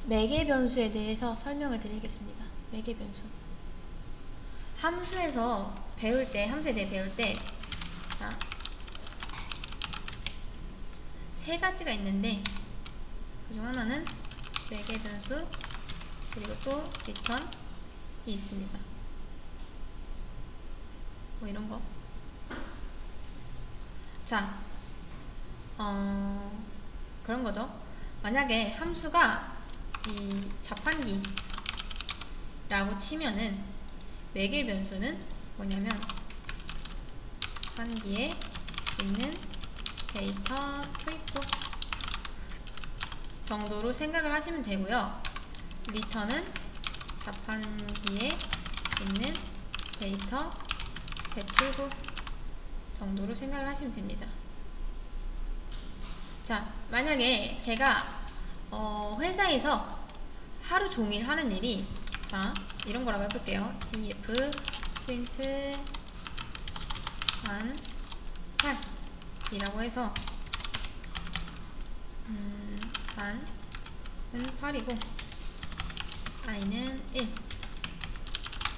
매개 변수에 대해서 설명을 드리겠습니다. 매개 변수. 함수에서 배울 때, 함수에 대해 배울 때, 자, 세 가지가 있는데, 그중 하나는 매개 변수, 그리고 또 리턴이 있습니다. 뭐 이런 거. 자, 그런 거죠. 만약에 함수가 이 자판기라고 치면은 매개 변수는 뭐냐면 자판기에 있는 데이터 투입구 정도로 생각을 하시면 되고요. 리턴은 자판기에 있는 데이터 대출구 정도로 생각을 하시면 됩니다. 자, 만약에 제가 회사에서 하루 종일 하는 일이, 자, 이런 거라고 해볼게요. df 프린트 만 8 이라고 해서 단은 8이고 i는 1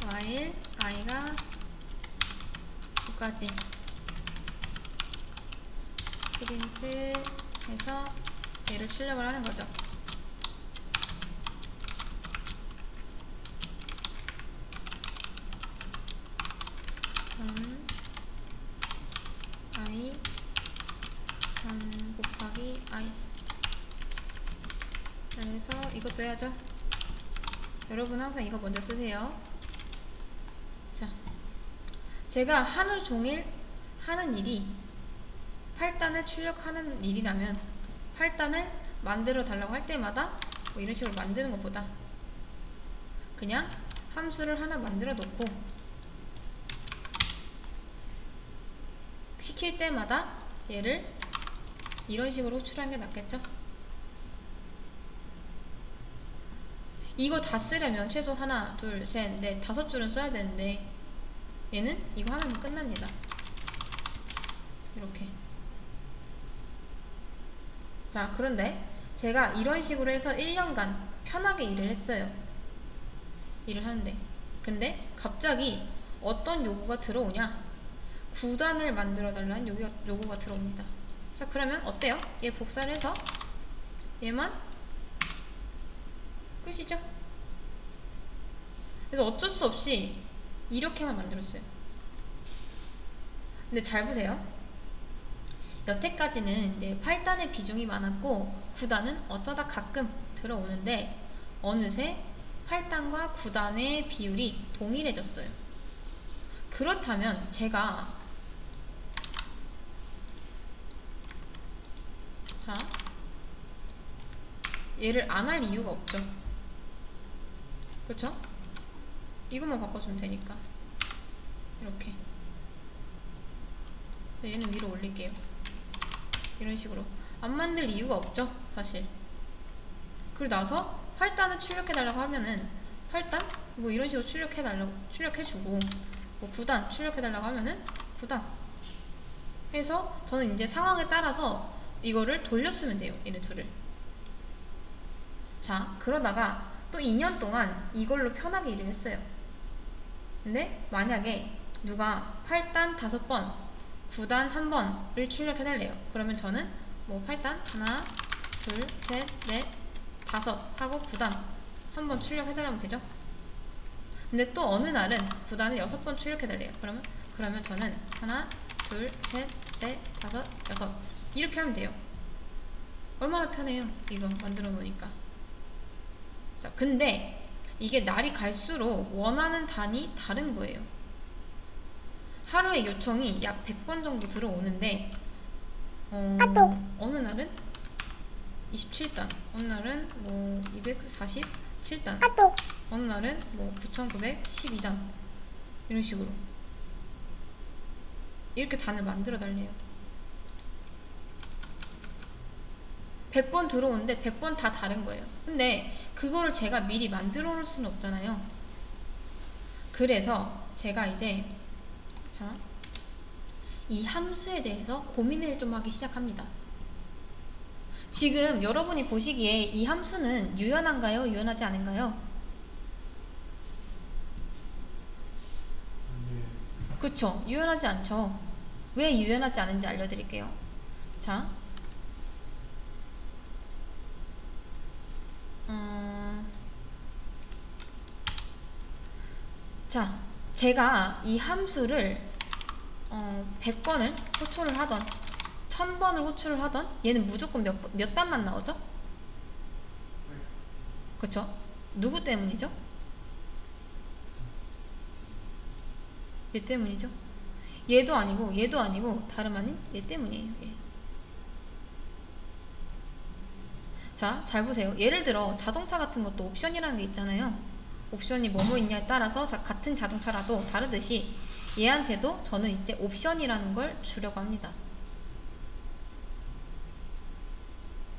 while i가 9까지 프린트 해서 얘를 출력을 하는 거죠. i 3 곱하기 i. 그래서 이것도 해야죠. 여러분 항상 이거 먼저 쓰세요. 자, 제가 하루 종일 하는 일이 8단을 출력하는 일이라면 8단을 만들어 달라고 할 때마다 뭐 이런 식으로 만드는 것보다 그냥 함수를 하나 만들어 놓고 시킬 때마다 얘를 이런 식으로 호출하는 게 낫겠죠? 이거 다 쓰려면 최소 하나, 둘, 셋, 넷, 5줄은 써야 되는데 얘는 이거 하나면 끝납니다. 이렇게. 자, 그런데 제가 이런 식으로 해서 1년간 편하게 일을 했어요. 일을 하는데. 근데 갑자기 어떤 요구가 들어오냐? 9단을 만들어 달라는 요구가 들어옵니다. 자, 그러면 어때요? 얘 복사를 해서 얘만 끝이죠? 그래서 어쩔 수 없이 이렇게만 만들었어요. 근데 잘 보세요. 여태까지는 8단의 비중이 많았고 9단은 어쩌다 가끔 들어오는데 어느새 8단과 9단의 비율이 동일해졌어요. 그렇다면 제가 자, 얘를 안 할 이유가 없죠. 그렇죠? 이것만 바꿔주면 되니까. 이렇게. 얘는 위로 올릴게요. 이런 식으로. 안 만들 이유가 없죠, 사실. 그리고 나서 8단을 출력해달라고 하면은 8단? 뭐 이런 식으로 출력해주고 뭐 9단 출력해달라고 하면은 9단 해서 저는 이제 상황에 따라서 이거를 돌렸으면 돼요. 얘네 둘을. 자, 그러다가 또 2년 동안 이걸로 편하게 일을 했어요. 근데 만약에 누가 8단 5번, 9단 1번을 출력해달래요. 그러면 저는 뭐 8단 하나, 둘, 셋, 넷, 5 하고 9단 1번 출력해달라면 되죠? 근데 또 어느 날은 9단을 6번 출력해달래요. 그러면 저는 하나, 둘, 셋, 넷, 5, 6 이렇게 하면 돼요. 얼마나 편해요, 이거 만들어 놓으니까. 자, 근데 이게 날이 갈수록 원하는 단이 다른 거예요. 하루에 요청이 약 100번 정도 들어오는데 어느 날은 27단, 어느 날은 뭐 247단, 어느 날은 뭐 9912단 이런 식으로 이렇게 단을 만들어 달래요. 100번 들어오는데 100번 다 다른 거예요. 근데 그거를 제가 미리 만들어 놓을 수는 없잖아요. 그래서 제가 이제 자, 이 함수에 대해서 고민을 좀 하기 시작합니다. 지금 여러분이 보시기에 이 함수는 유연한가요? 유연하지 않은가요? 그쵸? 유연하지 않죠? 왜 유연하지 않은지 알려드릴게요. 자, 자, 제가 이 함수를 100번을 호출을 하던 1000번을 호출을 하던 얘는 무조건 몇 단만 나오죠? 그쵸? 누구 때문이죠? 얘 때문이죠? 얘도 아니고 다름 아닌 얘 때문이에요. 얘. 자, 잘 보세요. 예를 들어 자동차 같은 것도 옵션이라는 게 있잖아요. 옵션이 뭐뭐 있냐에 따라서 같은 자동차라도 다르듯이 얘한테도 저는 이제 옵션이라는 걸 주려고 합니다.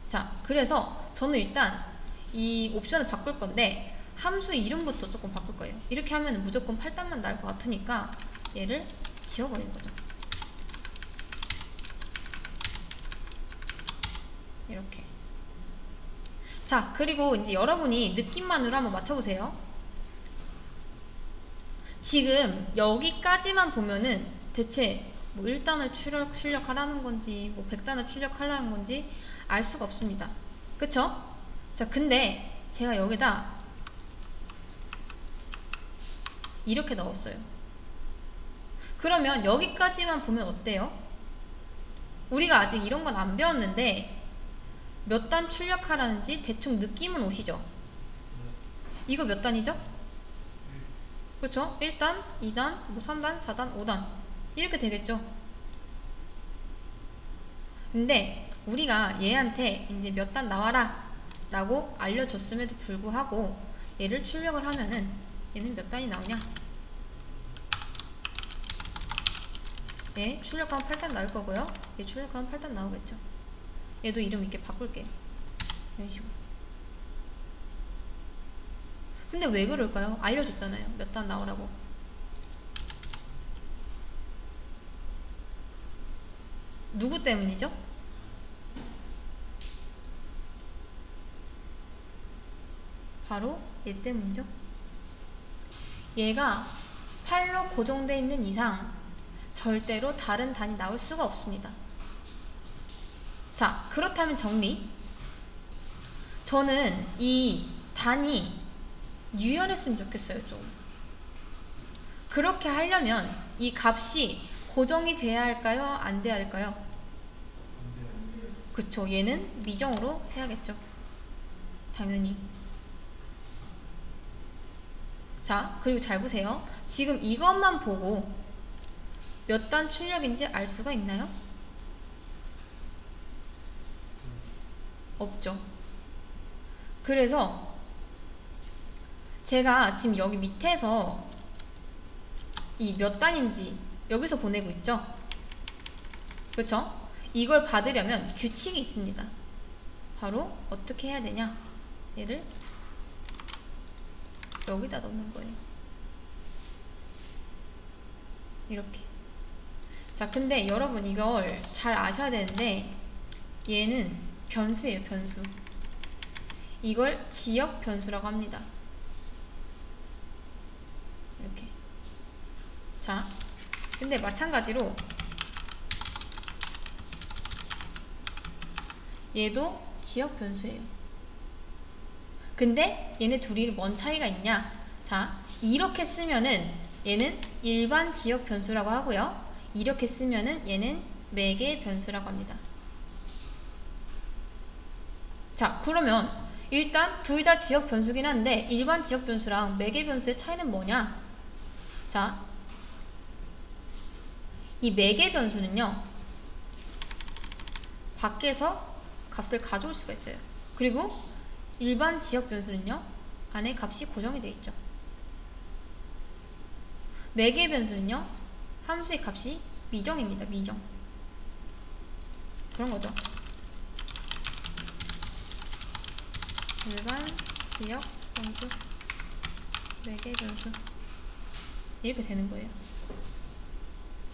자, 그래서 저는 일단 이 옵션을 바꿀 건데 함수 이름부터 조금 바꿀 거예요. 이렇게 하면 무조건 8단만 나올 것 같으니까 얘를 지워버리는 거죠. 이렇게. 자, 그리고 이제 여러분이 느낌만으로 한번 맞춰보세요. 지금 여기까지만 보면은 대체 뭐 1단을 출력하라는 건지 뭐 100단을 출력하라는 건지 알 수가 없습니다. 그쵸? 자, 근데 제가 여기다 이렇게 넣었어요. 그러면 여기까지만 보면 어때요? 우리가 아직 이런 건 안 배웠는데 몇 단 출력하라는지 대충 느낌은 오시죠? 이거 몇 단이죠? 그쵸? 1단, 2단, 뭐 3단, 4단, 5단 이렇게 되겠죠? 근데 우리가 얘한테 이제 몇 단 나와라 라고 알려줬음에도 불구하고 얘를 출력을 하면은 얘는 몇 단이 나오냐? 얘 출력하면 8단 나올 거고요. 얘 출력하면 8단 나오겠죠. 얘도 이름 이렇게 바꿀게요. 이런 식으로. 근데 왜 그럴까요? 알려줬잖아요. 몇 단 나오라고. 누구 때문이죠? 바로 얘 때문이죠. 얘가 8로 고정되어 있는 이상 절대로 다른 단이 나올 수가 없습니다. 자, 그렇다면 정리. 저는 이 단이 유연했으면 좋겠어요. 좀 그렇게 하려면 이 값이 고정이 돼야 할까요? 안 돼야 할까요? 그쵸, 얘는 미정으로 해야겠죠. 당연히. 자, 그리고 잘 보세요. 지금 이것만 보고 몇 단 출력인지 알 수가 있나요? 없죠. 그래서 제가 지금 여기 밑에서 이 몇 단인지 여기서 보내고 있죠? 그렇죠? 이걸 받으려면 규칙이 있습니다. 바로 어떻게 해야 되냐? 얘를 여기다 넣는 거예요. 이렇게. 자, 근데 여러분 이걸 잘 아셔야 되는데 얘는 변수예요, 변수. 이걸 지역 변수라고 합니다. 이렇게. 자, 근데 마찬가지로 얘도 지역 변수예요. 근데 얘네 둘이 뭔 차이가 있냐? 자, 이렇게 쓰면은 얘는 일반 지역 변수라고 하고요. 이렇게 쓰면은 얘는 매개 변수라고 합니다. 자, 그러면 일단 둘 다 지역 변수긴 한데 일반 지역 변수랑 매개 변수의 차이는 뭐냐? 자, 이 매개 변수는요, 밖에서 값을 가져올 수가 있어요. 그리고 일반 지역 변수는요, 안에 값이 고정이 되어 있죠. 매개 변수는요, 함수의 값이 미정입니다. 미정. 그런 거죠. 일반 지역 변수, 매개 변수 이렇게 되는 거예요.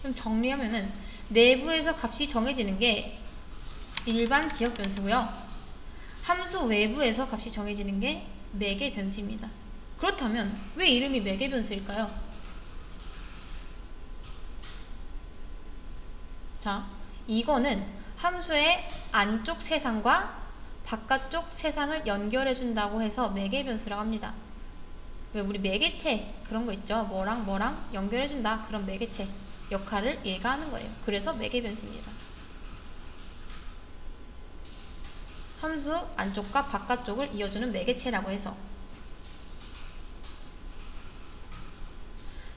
좀 정리하면은 내부에서 값이 정해지는 게 일반 지역 변수고요. 함수 외부에서 값이 정해지는 게 매개 변수입니다. 그렇다면 왜 이름이 매개 변수일까요? 자, 이거는 함수의 안쪽 세상과 바깥쪽 세상을 연결해 준다고 해서 매개 변수라고 합니다. 왜 우리 매개체 그런 거 있죠? 뭐랑 뭐랑 연결해 준다. 그런 매개체 역할을 얘가 하는 거예요. 그래서 매개 변수입니다. 함수 안쪽과 바깥쪽을 이어주는 매개체라고 해서.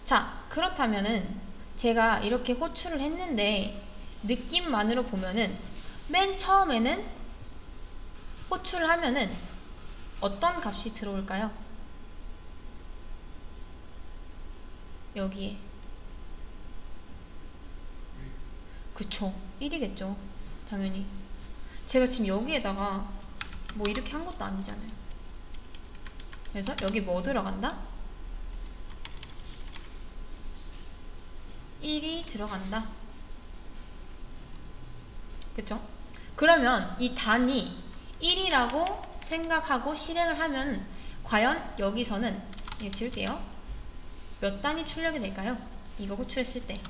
자, 그렇다면은 제가 이렇게 호출을 했는데 느낌만으로 보면은 맨 처음에는 호출을 하면은 어떤 값이 들어올까요? 여기에. 그쵸, 1이겠죠 당연히. 제가 지금 여기에다가 뭐 이렇게 한 것도 아니잖아요. 그래서 여기 뭐 들어간다? 1이 들어간다. 그쵸? 그러면 이 단위 1이라고 생각하고 실행을 하면 과연 여기서는 이거 지울게요. 몇 단위 출력이 될까요? 이거 호출했을 때.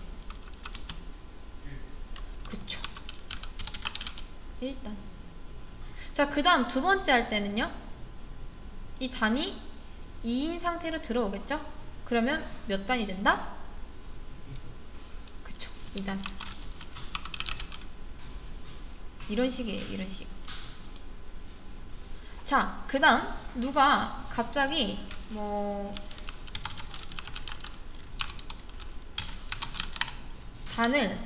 그쵸. 1단. 자, 그 다음 두 번째 할 때는요. 이 단위 2인 상태로 들어오겠죠? 그러면 몇 단이 된다? 그쵸. 2단. 이런 식이에요. 이런 식. 자, 그 다음 누가 갑자기 뭐 단을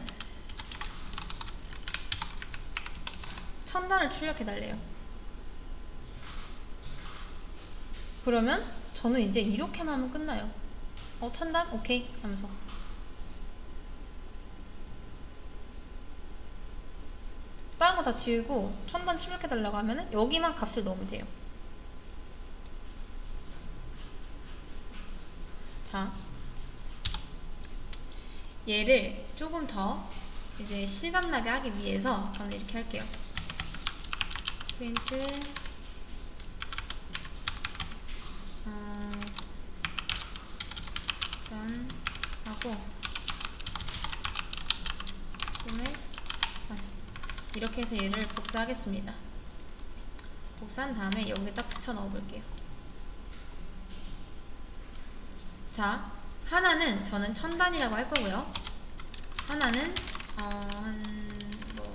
1000단을 출력해달래요. 그러면 저는 이제 이렇게만 하면 끝나요. 1000단? 오케이 하면서. 다른 거 다 지우고 1000단 출력해달라고 하면은 여기만 값을 넣으면 돼요. 자, 얘를 조금 더 이제 실감나게 하기 위해서 저는 이렇게 할게요. 프린트 단 하고 그다음에 이렇게 해서 얘를 복사하겠습니다. 복사한 다음에 여기에 딱 붙여 넣어 볼게요. 자, 하나는 저는 1000단이라고 할 거고요. 하나는 뭐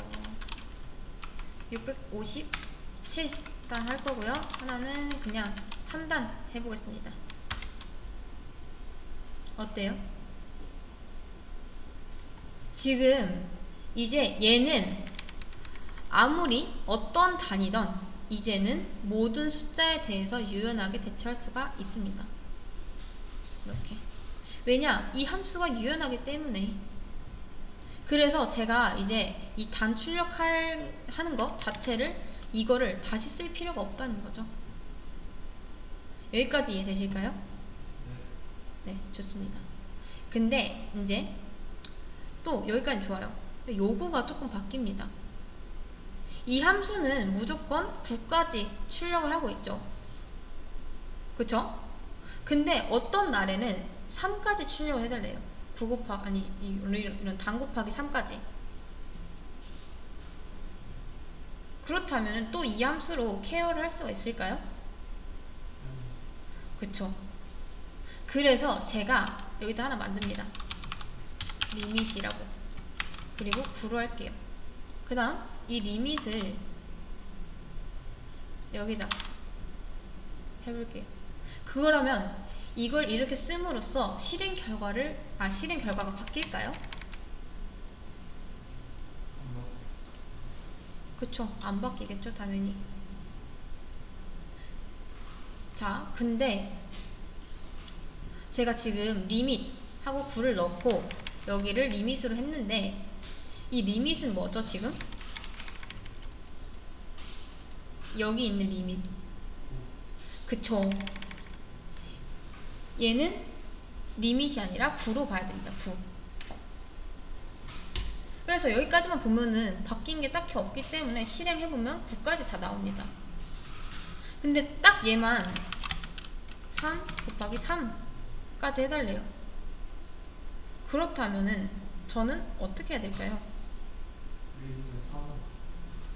657단 할 거고요. 하나는 그냥 3단 해보겠습니다. 어때요? 지금 이제 얘는 아무리 어떤 단위든 이제는 모든 숫자에 대해서 유연하게 대처할 수가 있습니다. 이렇게. 왜냐? 이 함수가 유연하기 때문에. 그래서 제가 이제 이 단 출력하는 것 자체를 이거를 다시 쓸 필요가 없다는 거죠. 여기까지 이해되실까요? 네, 좋습니다. 근데 이제 또 여기까지 좋아요. 요구가 조금 바뀝니다. 이 함수는 무조건 9까지 출력을 하고 있죠. 그쵸? 근데 어떤 날에는 3까지 출력을 해달래요. 9 곱하기, 아니, 이런 단 곱하기 3까지. 그렇다면 또 이 함수로 케어를 할 수가 있을까요? 그쵸? 그래서 제가 여기다 하나 만듭니다. 리밋이라고. 그리고 9로 할게요. 그 다음 이 리밋을 여기다 해볼게요. 그거라면 이걸 이렇게 씀으로써 실행 결과가 바뀔까요? 그쵸, 안 바뀌겠죠 당연히. 자, 근데 제가 지금 리밋 하고 9를 넣고 여기를 리밋으로 했는데 이 리밋은 뭐죠 지금? 여기 있는 리밋. 그쵸. 얘는 리밋이 아니라 9로 봐야 됩니다. 9. 그래서 여기까지만 보면은 바뀐 게 딱히 없기 때문에 실행해보면 9까지 다 나옵니다. 근데 딱 얘만 3 곱하기 3까지 해달래요. 그렇다면은 저는 어떻게 해야 될까요?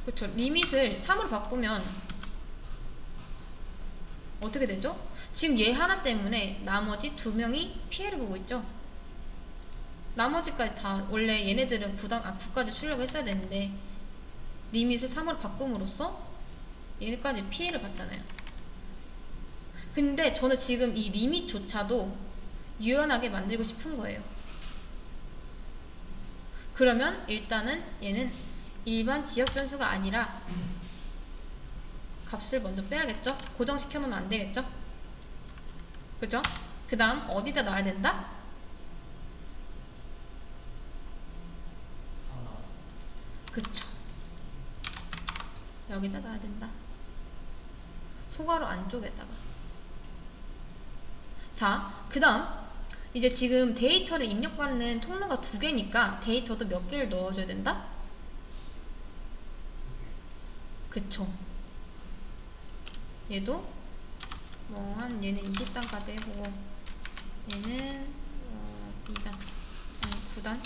그렇죠. 리밋을 3으로 바꾸면 어떻게 되죠? 지금 얘 하나 때문에 나머지 두 명이 피해를 보고 있죠. 나머지까지 다 원래 얘네들은 9까지 출력을 했어야 되는데 리밋을 3으로 바꿈으로써 얘네까지 피해를 봤잖아요. 근데 저는 지금 이 리밋조차도 유연하게 만들고 싶은 거예요. 그러면 일단은 얘는 일반 지역 변수가 아니라 값을 먼저 빼야겠죠? 고정시켜 놓으면 안 되겠죠? 그죠? 그 다음 어디다 놔야 된다? 그쵸. 여기다 놔야 된다. 소괄호 안쪽에다가. 자, 그 다음 이제 지금 데이터를 입력받는 통로가 2개니까 데이터도 몇 개를 넣어줘야 된다? 그쵸. 얘도 뭐 한 얘는 20단까지 해보고 얘는 2단 아니 9단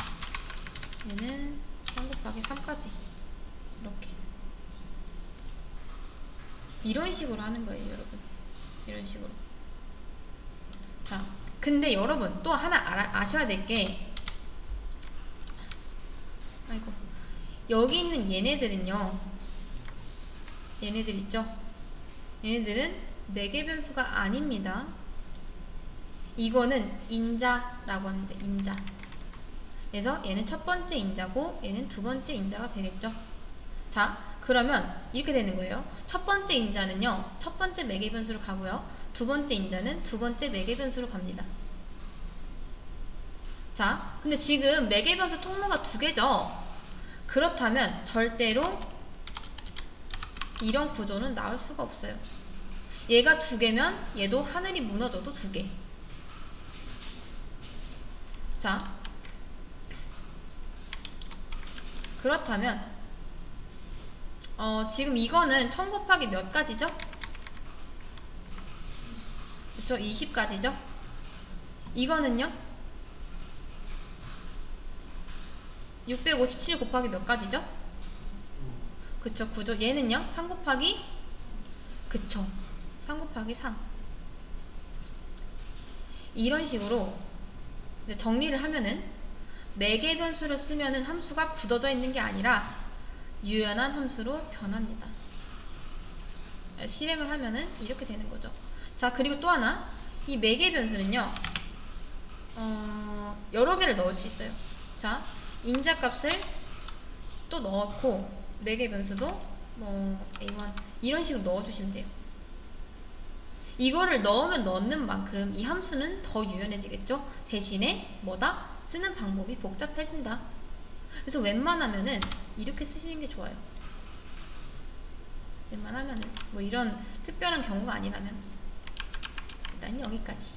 얘는 3 곱하기 3까지 이렇게 이런 식으로 하는 거예요, 여러분. 이런 식으로. 자, 근데 여러분 또 하나 아셔야 될 게, 아이고, 여기 있는 얘네들은요, 얘네들 있죠? 얘네들은 매개 변수가 아닙니다. 이거는 인자라고 합니다. 인자. 그래서 얘는 첫 번째 인자고 얘는 두 번째 인자가 되겠죠. 자, 그러면 이렇게 되는 거예요. 첫 번째 인자는요, 첫 번째 매개 변수로 가고요. 두 번째 인자는 두 번째 매개 변수로 갑니다. 자, 근데 지금 매개 변수 통로가 2개죠. 그렇다면 절대로 이런 구조는 나올 수가 없어요. 얘가 2개면 얘도 하늘이 무너져도 2개. 자, 그렇다면 지금 이거는 1000 곱하기 몇 가지죠? 그쵸? 20가지죠? 이거는요? 657 곱하기 몇 가지죠? 그쵸? 9죠? 얘는요? 3 곱하기 그쵸? 3 곱하기 3 이런 식으로 이제 정리를 하면은 매개 변수를 쓰면은 함수가 굳어져 있는 게 아니라 유연한 함수로 변합니다. 실행을 하면은 이렇게 되는 거죠. 자, 그리고 또 하나, 이 매개 변수는요, 여러 개를 넣을 수 있어요. 자, 인자값을 또 넣고 매개 변수도 뭐 A1 이런 식으로 넣어주시면 돼요. 이거를 넣으면 넣는 만큼 이 함수는 더 유연해지겠죠. 대신에 뭐다? 쓰는 방법이 복잡해진다. 그래서 웬만하면은 이렇게 쓰시는 게 좋아요. 웬만하면은 뭐 이런 특별한 경우가 아니라면 일단 여기까지.